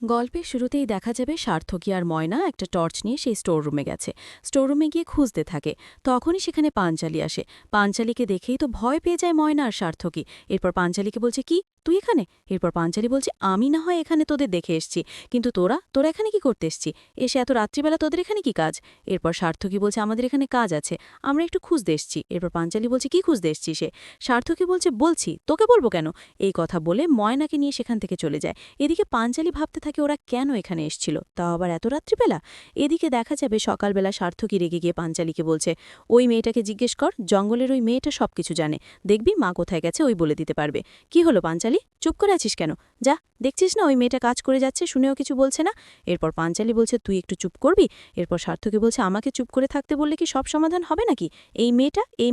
গল্পের শুরুতেই দেখা যাবে সার্থকী আর ময়না একটা টর্চ নিয়ে সেই স্টোর রুমে গেছে। স্টোর রুমে গিয়ে খুঁজতে থাকে। তখনই সেখানে পাঞ্চালি আসে। পাঞ্চালিকে দেখেই তো ভয় পেয়ে যায় ময়না আর সার্থকী। এরপর পাঞ্চালিকে বলছে, কি তুই এখানে? এরপর পাঞ্চালি বলছে, আমি না হয় এখানে তোদের দেখে এসছি, কিন্তু তোরা তোরা এখানে কি করতে এসছি? এসে এত রাত্রিবেলা তোদের এখানে কি কাজ? এরপর সার্থকী বলছে, আমাদের এখানে কাজ আছে, আমরা একটু খুঁজতে এসছি। এরপর পাঞ্চালি বলছে, কি খুঁজতে এসছি সে? সার্থকী বলছে, বলছি, তোকে বলবো কেন? এই কথা বলে ময়নাকে নিয়ে সেখান থেকে চলে যায়। এদিকে পাঞ্চালি ভাবতে থাকে ওরা কেন এখানে এসছিল, তাও আবার এত রাত্রিবেলা। এদিকে দেখা যাবে সকালবেলা সার্থকী রেগে গিয়ে পাঞ্চালিকে বলছে, ওই মেয়েটাকে জিজ্ঞেস কর, জঙ্গলের ওই মেয়েটা সবকিছু জানে, দেখবি মা কোথায় গেছে ওই বলে দিতে পারবে। কি হলো পাঞ্চালি, চুপ করে আছিস কেন? যা, দেখছিস না ওই মেয়েটা কাজ করে যাচ্ছে, শুনেও কিছু বলছে না। এরপর পাঞ্চালি বলছে, তুই একটু চুপ করবি? এরপর সার্থকী বলছে, আমাকে চুপ করে থাকতে বললে কি সব সমাধান হবে নাকি? এই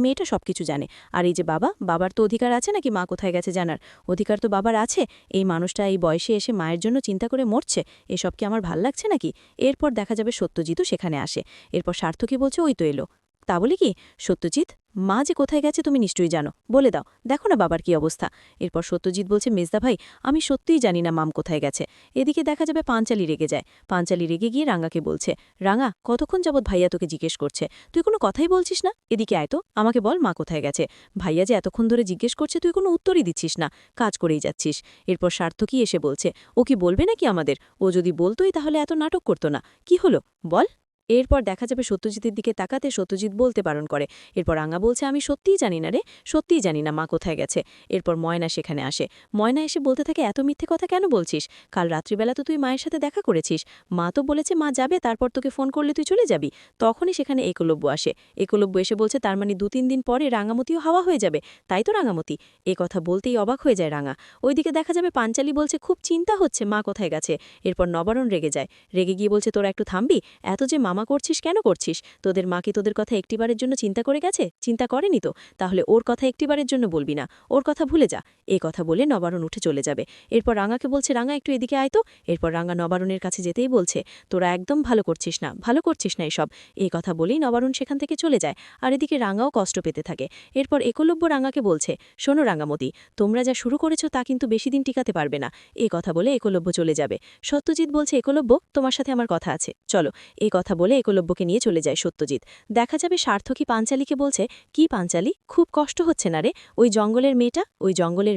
মেয়েটা সবকিছু জানে। আর এই যে বাবার তো অধিকার আছে নাকি মা কোথায় গেছে জানার? অধিকার তো বাবার আছে। এই মানুষটা এই বয়সে এসে মায়ের জন্য চিন্তা করে মরছে, এসব কি আমার ভাল লাগছে নাকি? এরপর দেখা যাবে সত্যজিৎও সেখানে আসে। এরপর সার্থকী বলছে, ওই তো এলো। তা বলি কি সত্যজিৎ, মা যে কোথায় গেছে তুমি নিশ্চয়ই জানো, বলে দাও, দেখো না বাবার কি অবস্থা। এরপর সত্যজিৎ বলছে, মেজদা ভাই, আমি সত্যিই জানি না মাম কোথায় গেছে। এদিকে দেখা যাবে পাঞ্চালি রেগে যায়। পাঞ্চালি রেগে গিয়ে রাঙাকে বলছে, রাঙা, কতক্ষণ যাবৎ ভাইয়া তোকে জিজ্ঞেস করছে, তুই কোনো কথাই বলছিস না? এদিকে আয় তো, আমাকে বল মা কোথায় গেছে। ভাইয়া যে এতক্ষণ ধরে জিজ্ঞেস করছে, তুই কোনো উত্তরই দিচ্ছিস না, কাজ করেই যাচ্ছিস। এরপর সার্থকী এসে বলছে, ও কি বলবে নাকি আমাদের? ও যদি বলতোই তাহলে এত নাটক করতো না। কি হলো বল। এরপর দেখা যাবে সত্যজিতের দিকে তাকাতে সত্যজিৎ বলতে বারণ করে। এরপর রাঙা বলছে, আমি সত্যিই জানি না রে, সত্যিই জানি না মা কোথায় গেছে। এরপর ময়না সেখানে আসে। ময়না এসে বলতে থাকে, এত মিথ্যে কথা কেন বলছিস? কাল রাত্রিবেলা তো তুই মায়ের সাথে দেখা করেছিস, মা তো বলেছে মা যাবে, তারপর তোকে ফোন করলে তুই চলে যাবি। তখনই সেখানে একলব্য আসে। একলব্য এসে বলছে, তার মানে 2-3 দিন পরে রাঙামতিও হাওয়া হয়ে যাবে, তাই তো রাঙামতি? এ কথা বলতেই অবাক হয়ে যায় রাঙা। ওইদিকে দেখা যাবে পাঞ্চালি বলছে, খুব চিন্তা হচ্ছে মা কোথায় গেছে। এরপর নবারণ রেগে যায়। রেগে গিয়ে বলছে, তোরা একটু থামবি? এত যে মামা করছিস কেন করছিস? তোদের মা কি তোদের কথা একটিবারের জন্য চিন্তা করে গেছে? চিন্তা করেনি তো? তাহলে ওর কথা একটিবারের জন্য বলবি না, ওর কথা ভুলে যা। এই কথা বলে নবারণ উঠে চলে যাবে। এরপর রাঙাকে বলছে, রাঙা একটু এদিকে আয় তো। এরপর রাঙা নবারণের কাছে যেতেই বলছে, তোরা একদম ভালো করছিস না, ভালো করছিস না এসব। এই কথা বলেই নবারণ সেখান থেকে চলে যায়। আর এদিকে রাঙাও কষ্ট পেতে থাকে। এরপর একলব্য রাঙাকে বলছে, শোনো রাঙামতি, তোমরা যা শুরু করেছো তা কিন্তু বেশি দিন টিকাতে পারবে না। এই কথা বলে একলব্য চলে যাবে। সত্যজিৎ বলছে, একলব্য, তোমার সাথে আমার কথা আছে, চলো। এই কথা বলে একলব্যকে নিয়ে চলে যায় সত্যজিৎ। দেখা যাবে সার্থকী পাঞ্চালিকে বলছে, কি পাঞ্চালি, খুব কষ্ট হচ্ছে না রে? ওই জঙ্গলের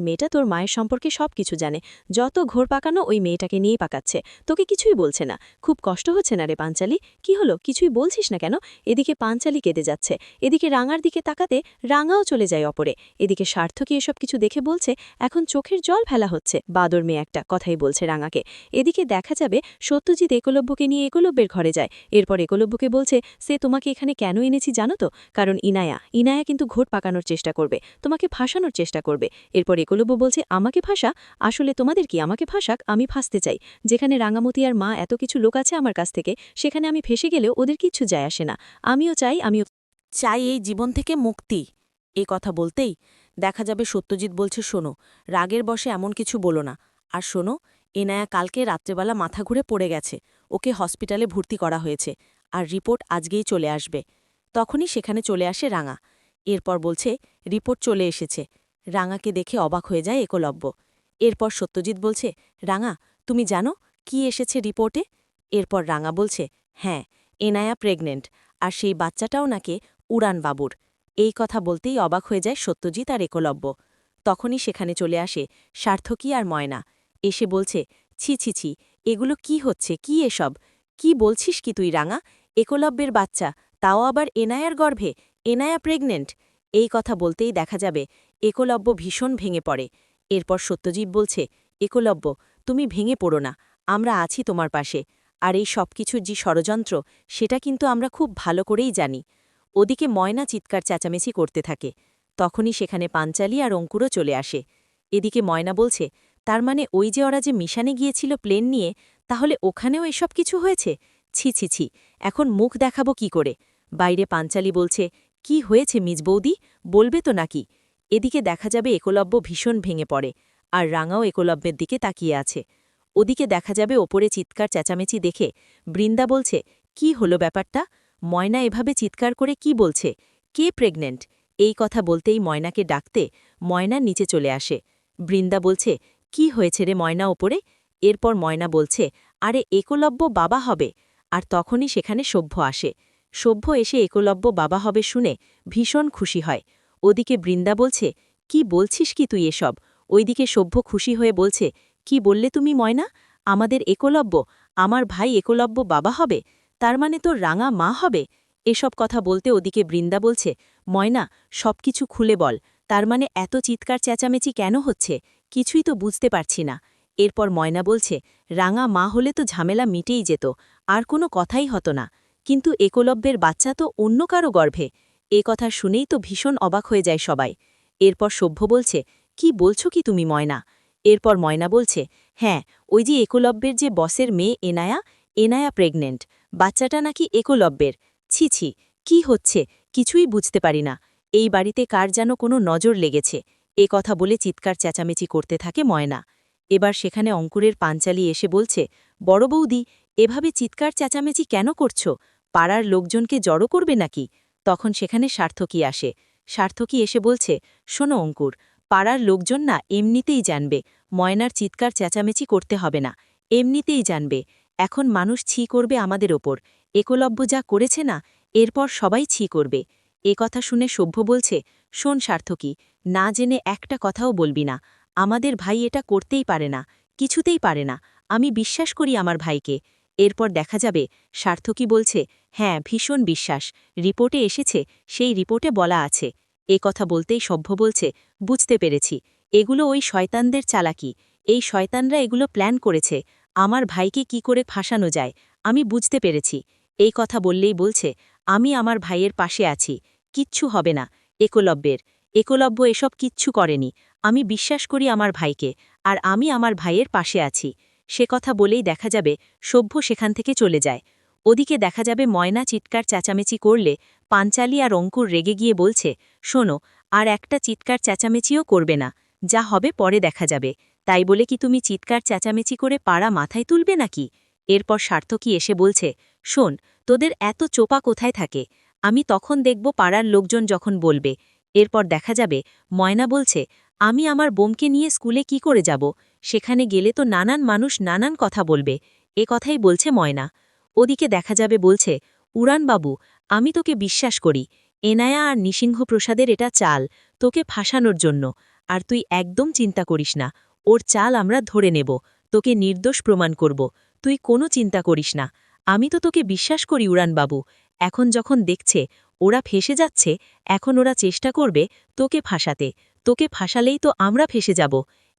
মেয়েটা তোর মায়ের সম্পর্কে সব কিছু জানে, যত ঘোর পাকানো ওই মেয়েটাকে নিয়েই পাকাচ্ছে, তোকে কিছুই বলছে না। খুব কষ্ট হচ্ছে না রে পাঞ্চালি? কি হলো, কিছুই বলছিস না কেন? এদিকে পাঞ্চালি কেঁদে যাচ্ছে। এদিকে রাঙার দিকে তাকাতে রাঙাও চলে যায় অপরে। এদিকে সার্থকী এসব কিছু দেখে বলছে, এখন চোখের জল ফেলা হচ্ছে, বাদর মেয়ে একটা, কথাই বলছে রাঙাকে। এদিকে দেখা যাবে সত্যজিৎ একলব্যকে নিয়ে একলব্যের ঘরে যায়। এরপর একলব্যকে বলছে, সে তোমাকে এখানে কেন এনেছি জানো তো? কারণ ইনায়া কিন্তু ঘোট পাকানোর চেষ্টা করবে, তোমাকে ফাঁসানোর চেষ্টা করবে। এরপর একলব্য বলছে, আমাকে ফাঁসা? আসলে তোমাদের কি আমাকে ফাঁসাক, আমি ফাঁসতে চাই। যেখানে রাঙামতি আর মা এত কিছু লোক আছে আমার কাছ থেকে, সেখানে আমি ফেসে গেলেও ওদের কিচ্ছু যায় আসে না। আমিও চাই এই জীবন থেকে মুক্তি। এ কথা বলতেই দেখা যাবে সত্যজিৎ বলছে, শোনো, রাগের বশে এমন কিছু বলো না। আর শোনো, এনায়া কালকে রাত্রেবেলা মাথা ঘুরে পড়ে গেছে, ওকে হসপিটালে ভর্তি করা হয়েছে, আর রিপোর্ট আজকেই চলে আসবে। তখনই সেখানে চলে আসে রাঙা। এরপর বলছে, রিপোর্ট চলে এসেছে। রাঙাকে দেখে অবাক হয়ে যায় একলব্য। এরপর সত্যজিৎ বলছে, রাঙা, তুমি জানো কি এসেছে রিপোর্টে? এরপর রাঙা বলছে, হ্যাঁ, এনায়া প্রেগনেন্ট, আর সেই বাচ্চাটাও নাকি উড়ান বাবুর। এই কথা বলতেই অবাক হয়ে যায় সত্যজিৎ আর একলব্য। তখনই সেখানে চলে আসে সার্থকী আর ময়না। এসে বলছে, ছি ছি ছি, এগুলো কি হচ্ছে, কি এসব? কি বলছিস কি তুই রাঙা? একলব্যের বাচ্চা, তাও আবার এনায়ার গর্ভে, এনায়া প্রেগনেন্ট? এই কথা বলতেই দেখা যাবে একলব্য ভীষণ ভেঙে পড়ে। এরপর সত্যজিৎ বলছে, একলব্য, তুমি ভেঙে পড়ো না, আমরা আছি তোমার পাশে। আর এই সব কিছুর যে ষড়যন্ত্র, সেটা কিন্তু আমরা খুব ভালো করেই জানি। ওদিকে ময়না চিৎকার চেঁচামেচি করতে থাকে। তখনই সেখানে পাঞ্চালি আর অঙ্কুরও চলে আসে। এদিকে ময়না বলছে, তার মানে ওই যে ওরা যে মিশনে গিয়েছিল প্লেন নিয়ে, তাহলে ওখানেও এসব কিছু হয়েছে? ছি ছি ছি, এখন মুখ দেখাবো কি করে? বাইরে পাঞ্চালি বলছে, কি হয়েছে মিজ বৌদি, বলবে তো নাকি? এদিকে দেখা যাবে একলব্য ভীষণ ভেঙে পড়ে, আর রাঙাও একলব্যের দিকে তাকিয়ে আছে। ওদিকে দেখা যাবে ওপরে চিৎকার চেঁচামেচি দেখে বৃন্দা বলছে, কি হলো ব্যাপারটা? ময়না এভাবে চিৎকার করে কি বলছে? কে প্রেগনেন্ট? এই কথা বলতেই ময়নাকে ডাকতে ময়না নিচে চলে আসে। বৃন্দা বলছে, কি হয়েছে রে ময়না ওপরে? এরপর ময়না বলছে, আরে একলব্য বাবা হবে। আর তখনই সেখানে সভ্য আসে। সভ্য এসে একলব্য বাবা হবে শুনে ভীষণ খুশি হয়। ওদিকে বৃন্দা বলছে, কি বলছিস কি তুই এসব? ওইদিকে সভ্য খুশি হয়ে বলছে, কি বললে তুমি ময়না? আমাদের একলব্য, আমার ভাই একলব্য বাবা হবে? তার মানে তোর রাঙা মা হবে? এসব কথা বলতে ওদিকে বৃন্দা বলছে, ময়না, সবকিছু খুলে বল। তার মানে এত চিৎকার চেঁচামেচি কেন হচ্ছে? কিছুই তো বুঝতে পারছি না। এরপর ময়না বলছে, রাঙা মা হলে তো ঝামেলা মিটেই যেত, আর কোনো কথাই হতো না। কিন্তু একলব্যের বাচ্চা তো অন্য কারো গর্ভে। এ কথা শুনেই তো ভীষণ অবাক হয়ে যায় সবাই। এরপর সভ্য বলছে, কি বলছো কি তুমি ময়না? এরপর ময়না বলছে, হ্যাঁ, ওই যে একলব্যের যে বসের মেয়ে এনায়া, এনায়া প্রেগনেন্ট। বাচ্চাটা নাকি একলব্যের। ছি ছি, কি হচ্ছে কিছুই বুঝতে পারি না। এই বাড়িতে কার যেন কোনো নজর লেগেছে। এ কথা বলে চিৎকার চেঁচামেচি করতে থাকে ময়না। এবার সেখানে অঙ্কুরের পাঞ্চালি এসে বলছে, বড় বৌদি, এভাবে চিৎকার চেঁচামেচি কেন করছো? পাড়ার লোকজনকে জড়ো করবে নাকি? তখন সেখানে সার্থকী আসে। সার্থকী এসে বলছে, শোনো অঙ্কুর, পাড়ার লোকজন না এমনিতেই জানবে, ময়নার চিৎকার চেঁচামেচি করতে হবে না। এমনিতেই জানবে। এখন মানুষ ছি করবে আমাদের ওপর। একলব্য যা করেছে না, এরপর সবাই ছি করবে। এ কথা শুনে সভ্য বলছে, শোন সার্থকী, না জেনে একটা কথাও বলবি না। আমাদের ভাই এটা করতেই পারে না, কিছুতেই পারে না। আমি বিশ্বাস করি আমার ভাইকে। এরপর দেখা যাবে সার্থকী বলছে, হ্যাঁ, ভীষণ বিশ্বাস। রিপোর্টে এসেছে, সেই রিপোর্টে বলা আছে। এ কথা বলতেই সভ্য বলছে, বুঝতে পেরেছি। এগুলো ওই শয়তানদের চালাকি। এই শয়তানরা এগুলো প্ল্যান করেছে আমার ভাইকে কি করে ফাঁসানো যায়। আমি বুঝতে পেরেছি। এই কথা বললেই বলছে, আমি আমার ভাইয়ের পাশে আছি। কিচ্ছু হবে না একলব্যের। একলব্য এসব কিচ্ছু করেনি। আমি বিশ্বাস করি আমার ভাইকে, আর আমি আমার ভাইয়ের পাশে আছি। সে কথা বলেই দেখা যাবে সভ্য সেখান থেকে চলে যায়। ওদিকে দেখা যাবে ময়না চিৎকার চেঁচামেচি করলে পাঞ্চালি আর অঙ্কুর রেগে গিয়ে বলছে, শোনো, আর একটা চিৎকার চেঁচামেচিও করবে না। যা হবে পরে দেখা যাবে। তাই বলে কি তুমি চিৎকার চেঁচামেচি করে পাড়া মাথায় তুলবে নাকি? এরপর সার্থকী এসে বলছে, শোন, তোদের এত চোপা কোথায় থাকে? আমি তখন দেখব পাড়ার লোকজন যখন বলবে। এরপর দেখা যাবে ময়না বলছে, আমি আমার বোমকে নিয়ে স্কুলে কি করে যাব? সেখানে গেলে তো নানান মানুষ নানান কথা বলবে। এ কথাই বলছে ময়না। ওদিকে দেখা যাবে বলছে, উড়ানবাবু, আমি তোকে বিশ্বাস করি। এনায়া আর নৃসিংহপ্রসাদের এটা চাল, তোকে ফাঁসানোর জন্য। আর তুই একদম চিন্তা করিস না, ওর চাল আমরা ধরে নেব, তোকে নির্দোষ প্রমাণ করব। তুই কোনো চিন্তা করিস না। আমি তো তোকে বিশ্বাস করি উড়ানবাবু। এখন যখন দেখছে ওরা ফেসে যাচ্ছে, এখন ওরা চেষ্টা করবে তোকে ফাঁসাতে। তোকে ফাঁসালেই তো আমরা ফেসে যাব।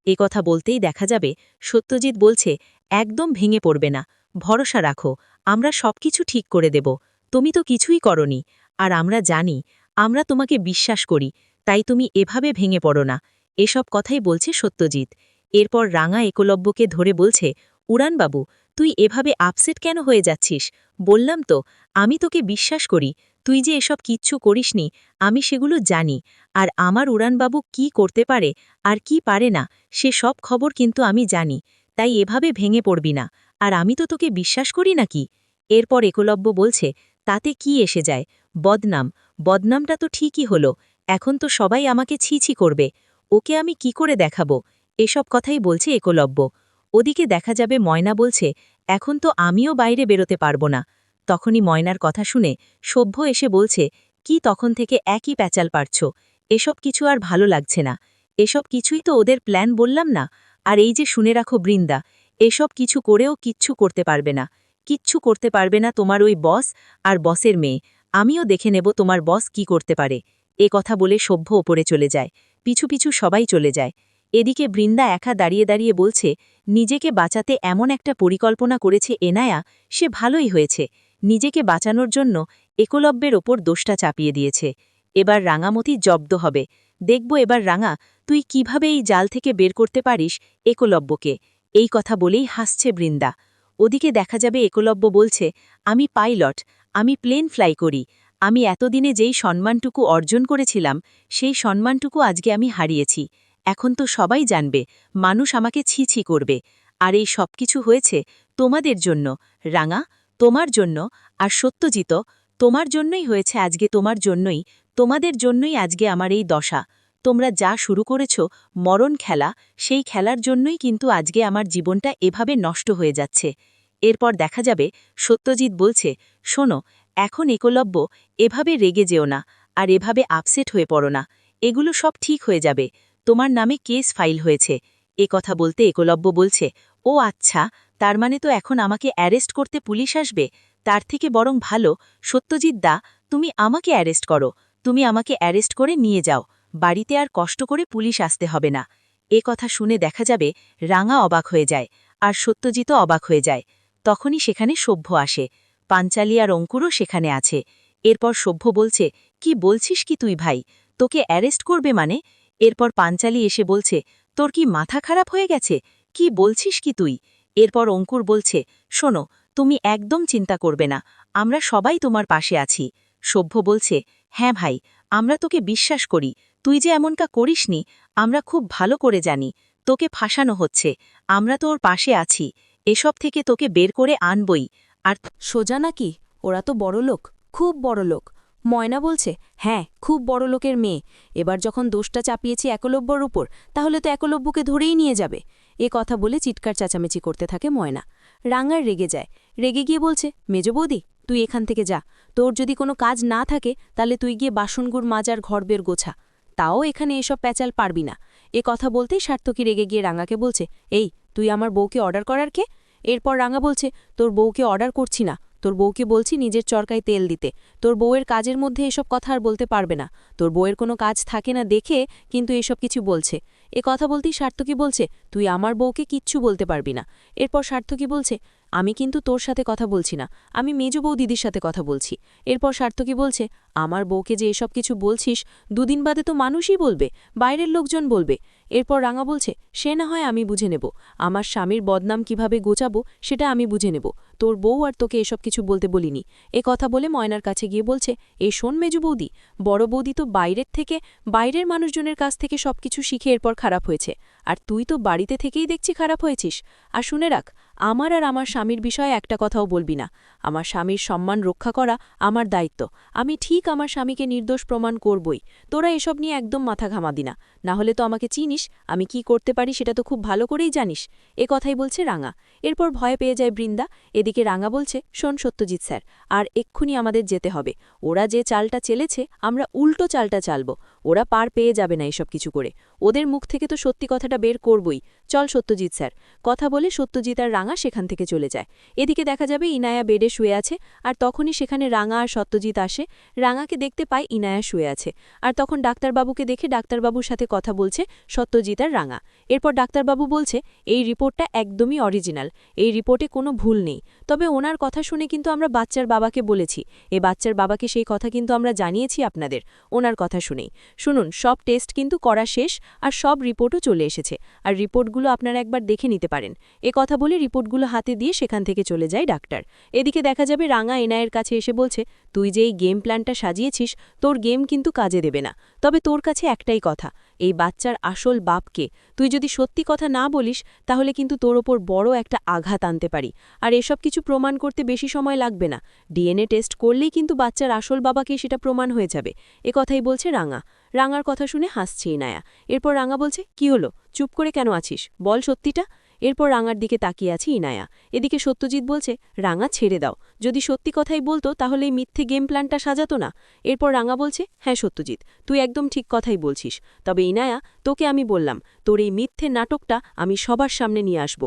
এ কথা বলতেই দেখা যাবে সত্যজিৎ বলছে, একদম ভেঙে পড়বে না, ভরসা রাখো, আমরা সবকিছু ঠিক করে দেব। তুমি তো কিছুই করনি, আর আমরা জানি, আমরা তোমাকে বিশ্বাস করি, তাই তুমি এভাবে ভেঙে পড়ো না। এসব কথাই বলছে সত্যজিৎ। এরপর রাঙা একলব্যকে ধরে বলছে, উড়ানবাবু, তুই এভাবে আপসেট কেন হয়ে যাচ্ছিস? বললাম তো, আমি তোকে বিশ্বাস করি। তুই যে এসব কিচ্ছু করিসনি, আমি সেগুলো জানি। আর আমার উড়ানবাবু কি করতে পারে আর কি পারে না, সে সব খবর কিন্তু আমি জানি। তাই এভাবে ভেঙে পড়বি না। আর আমি তো তোকে বিশ্বাস করি নাকি? এরপর একলব্য বলছে, তাতে কি এসে যায়? বদনাম, বদনামটা তো ঠিকই হলো। এখন তো সবাই আমাকে ছি ছি করবে। ওকে আমি কি করে দেখাবো? এসব কথাই বলছে একলব্য। ওদিকে দেখা যাবে ময়না বলছে, এখন তো আমিও বাইরে বেরোতে পারবো না। তখনই ময়নার কথা শুনে সভ্য এসে বলছে, কি তখন থেকে একই প্যাচাল পারছ? এসব কিছু আর ভালো লাগছে না। এসব কিছুই তো ওদের প্ল্যান বললাম না। আর এই যে শুনে রাখো বৃন্দা, এসব কিছু করেও কিচ্ছু করতে পারবে না। কিচ্ছু করতে পারবে না তোমার ওই বস আর বসের মেয়ে। আমিও দেখে নেব তোমার বস কি করতে পারে। এ কথা বলে সভ্য ওপরে চলে যায়। পিছু পিছু সবাই চলে যায়। এদিকে বৃন্দা একা দাঁড়িয়ে দাঁড়িয়ে বলছে, নিজেকে বাঁচাতে এমন একটা পরিকল্পনা করেছে এনায়া, সে ভালোই হয়েছে। নিজেকে বাঁচানোর জন্য একলব্যের ওপর দোষটা চাপিয়ে দিয়েছে। এবার রাঙামতি জব্দ হবে। দেখব এবার রাঙা, তুই কিভাবে এই জাল থেকে বের করতে পারিস একলব্যকে। এই কথা বলেই হাসছে বৃন্দা। ওদিকে দেখা যাবে একলব্য বলছে, আমি পাইলট, আমি প্লেন ফ্লাই করি। আমি এতদিনে যেই সম্মানটুকু অর্জন করেছিলাম, সেই সম্মানটুকু আজকে আমি হারিয়েছি। এখন তো সবাই জানবে, মানুষ আমাকে ছি ছি করবে। আর এই সব কিছু হয়েছে তোমাদের জন্য, রাঙা, তোমার জন্য। আর সত্যজিৎ, তোমার জন্যই হয়েছে আজকে, তোমার জন্যই, তোমাদের জন্যই আজকে আমার এই দশা। তোমরা যা শুরু করেছ মরণ খেলা, সেই খেলার জন্যই কিন্তু আজকে আমার জীবনটা এভাবে নষ্ট হয়ে যাচ্ছে। এরপর দেখা যাবে সত্যজিৎ বলছে, শোনো, এখন একলব্য, এভাবে রেগে যেও না, আর এভাবে আপসেট হয়ে পড়ো না। এগুলো সব ঠিক হয়ে যাবে, তোমার নামে কেস ফাইল হয়েছে। এ কথা বলতে একলব্য বলছে, ও আচ্ছা, তার মানে তো এখন আমাকে অ্যারেস্ট করতে পুলিশ আসবে। তার থেকে বরং ভালো, সত্যজিৎ দা, তুমি আমাকে অ্যারেস্ট করো। তুমি আমাকে অ্যারেস্ট করে নিয়ে যাও, বাড়িতে আর কষ্ট করে পুলিশ আসতে হবে না। এ কথা শুনে দেখা যাবে রাঙা অবাক হয়ে যায়, আর সত্যজিৎও অবাক হয়ে যায়। তখনই সেখানে সভ্য আসে, পাঞ্চালী আর অঙ্কুরও সেখানে আছে। এরপর সভ্য বলছে, কি বলছিস কি তুই ভাই, তোকে অ্যারেস্ট করবে মানে? এরপর পাঞ্চালী এসে বলছে, তোর কি মাথা খারাপ হয়ে গেছে? কি বলছিস কি তুই? এরপর অঙ্কুর বলছে, শোনো, তুমি একদম চিন্তা করবে না, আমরা সবাই তোমার পাশে আছি। সভ্য বলছে, হ্যাঁ ভাই, আমরা তোকে বিশ্বাস করি, তুই যে এমনটা করিসনি, আমরা খুব ভালো করে জানি। তোকে ফাঁসানো হচ্ছে, আমরা তোর পাশে আছি, এসব থেকে তোকে বের করে আনবই। আর সোজা নাকি? ওরা তো বড়লোক, খুব বড়লোক। ময়না বলছে, হ্যাঁ, খুব বড়লোকের মেয়ে। এবার যখন দোষটা চাপিয়েছি একলব্যর উপর, তাহলে তো একলব্যকে ধরেই নিয়ে যাবে। এ কথা বলে চিৎকার চেঁচামেচি করতে থাকে ময়না। রাঙার রেগে যায়, রেগে গিয়ে বলছে, মেজ বৌদি, তুই এখান থেকে যা। তোর যদি কোনো কাজ না থাকে তাহলে তুই গিয়ে বাসনগুড় মাজার ঘর বের গোছা, তাও এখানে এসব প্যাচাল পারবি না। এ কথা বলতেই সার্থকী রেগে গিয়ে রাঙাকে বলছে, এই, তুই আমার বউকে অর্ডার করার কে? এরপর রাঙা বলছে, তোর বউকে অর্ডার করছি না, তোর বউকে বলছি নিজের চরকায় তেল দিতে। তোর বউয়ের কাজের মধ্যে এসব কথা আর বলতে পারবে না। তোর বউয়ের কোনো কাজ থাকে না দেখে কিন্তু এসব কিছু বলছে। এ কথা বলতেই সার্থকী বলছে, তুই আমার বউকে কিচ্ছু বলতে পারবি না। এরপর সার্থকী বলছে, আমি কিন্তু তোর সাথে কথা বলছি না, আমি মেজ বউ দিদির সাথে কথা বলছি। এরপর সার্থকী বলছে, আমার বউকে যে এসব কিছু বলছিস, দুদিন বাদে তো মানুষই বলবে, বাইরের লোকজন বলবে। এরপর রাঙা বলছে, সে না হয় আমি বুঝে নেব, আমার স্বামীর বদনাম কিভাবে গোচাবো সেটা আমি বুঝে নেব, তোর বউ আর তোকে এসব কিছু বলতে বলিনি। এ কথা বলে ময়নার কাছে গিয়ে বলছে, এই শোন মেজু বৌদি, বড় বৌদি তো বাইরের মানুষজনের কাছ থেকে সবকিছু শিখে এরপর খারাপ হয়েছে, আর তুই তো বাড়িতে থেকেই দেখছি খারাপ হয়েছিস। আর শুনে রাখ, আমার আর আমার স্বামীর বিষয়ে একটা কথাও বলবি না। আমার স্বামীর সম্মান রক্ষা করা আমার দায়িত্ব, আমি ঠিক আমার স্বামীকে নির্দোষ প্রমাণ করবই। তোরা এসব নিয়ে একদম মাথা ঘামাবি না, না হলে তো আমাকে চিনিস, আমি কি করতে পারি সেটা তো খুব ভালো করেই জানিস। এ কথাই বলছে রাঙা। এরপর ভয় পেয়ে যায় বৃন্দা। এদিকে রাঙা বলছে, শোন সত্যজিৎ স্যার, আর এক্ষুনি আমাদের যেতে হবে। ওরা যে চালটা চেলেছে আমরা উল্টো চালটা চালব, ওরা পার পেয়ে যাবে না এসব কিছু করে। ওদের মুখ থেকে তো সত্যি কথাটা বের করবই। চল সত্যজিৎ স্যার। কথা বলে সত্যজিৎ আর রাঙা সেখান থেকে চলে যায়। এদিকে দেখা যাবে ইনায়া বেডে শুয়ে আছে, আর তখনই সেখানে রাঙা আর সত্যজিৎ আসে। রাঙাকে দেখতে পায় ইনায়া শুয়ে আছে, আর তখন ডাক্তারবাবুকে দেখে ডাক্তারবাবুর সাথে কথা বলছে সত্যজিৎ আর রাঙা। এরপর ডাক্তারবাবু বলছে, এই রিপোর্টটা একদমই অরিজিনাল, এই রিপোর্টে কোনো ভুল নেই। তবে ওনার কথা শুনে কিন্তু আমরা বাচ্চার বাবাকে বলেছি, এই বাচ্চার বাবাকে সেই কথা কিন্তু আমরা জানিয়েছি আপনাদের, ওনার কথা শুনেই। শুনুন, সব টেস্ট কিন্তু করা শেষ, আর সব রিপোর্টও চলে এসেছে, আর রিপোর্টগুলো আপনারা একবার দেখে নিতে পারেন। এ কথা বলে রিপোর্টগুলো হাতে দিয়ে সেখান থেকে চলে যায় ডাক্তার। এদিকে দেখা যাবে রাঙা এনায়ের কাছে এসে বলছে, তুই যে এই গেম প্ল্যানটা সাজিয়েছিস, তোর গেম কিন্তু কাজে দেবে না। তবে তোর কাছে একটাই কথা, এই বাচ্চার আসল বাপকে তুই যদি সত্যি কথা না বলিস, তাহলে কিন্তু তোর ওপর বড় একটা আঘাত আনতে পারি। আর এসব কিছু প্রমাণ করতে বেশি সময় লাগবে না, ডিএনএ টেস্ট করলেই কিন্তু বাচ্চার আসল বাবাকে সেটা প্রমাণ হয়ে যাবে। এ কথাই বলছে রাঙা। রাঙার কথা শুনে হাসছে ইনায়া। এরপর রাঙা বলছে, কি হলো, চুপ করে কেন আছিস, বল সত্যিটা। এরপর রাঙার দিকে তাকিয়ে আছে ইনায়া। এদিকে সত্যজিৎ বলছে, রাঙা ছেড়ে দাও, যদি সত্যি কথাই বলতো তাহলে এই মিথ্যে গেম প্ল্যানটা সাজাতো না। এরপর রাঙা বলছে, হ্যাঁ সত্যজিৎ, তুই একদম ঠিক কথাই বলছিস, তবে ইনায়া, তোকে আমি বললাম, তোর এই মিথ্যে নাটকটা আমি সবার সামনে নিয়ে আসব।